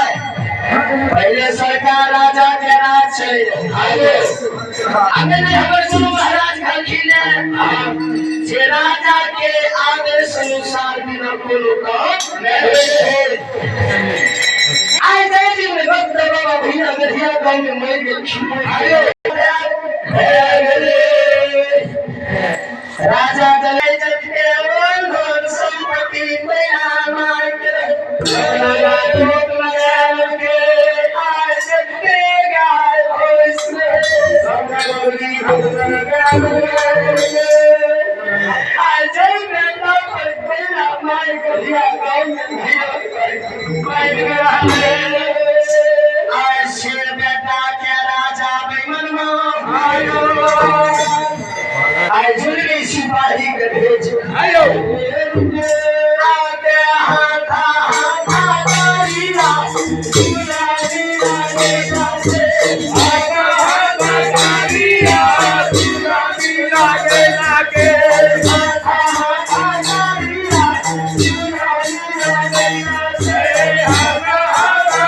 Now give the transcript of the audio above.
पहले सरकार राजा के राज चले महाराज घर खिले जे राजा के आदेश अनुसार बिना कोनो काम आई जाए जी में भक्त बाबा भैया गढ़िया गांव में मर गए राजा चले जबके धन संपत्ति मेरा मार के लोग लगा के आज देगा उसने सबरी भगवान का आज मैं तो मेरा मार गढ़िया गांव में मर गया आज शेर बेटा के राजा बेमन आयो आज जुलमी सिपाही के भेज आयो आगे हाथा हाथा करिया दुलारी लागे लागे आगे हाथा करिया दुलारी लागे लागे हाथा हाथा करिया दुलारी लागे लागे आगे हाथा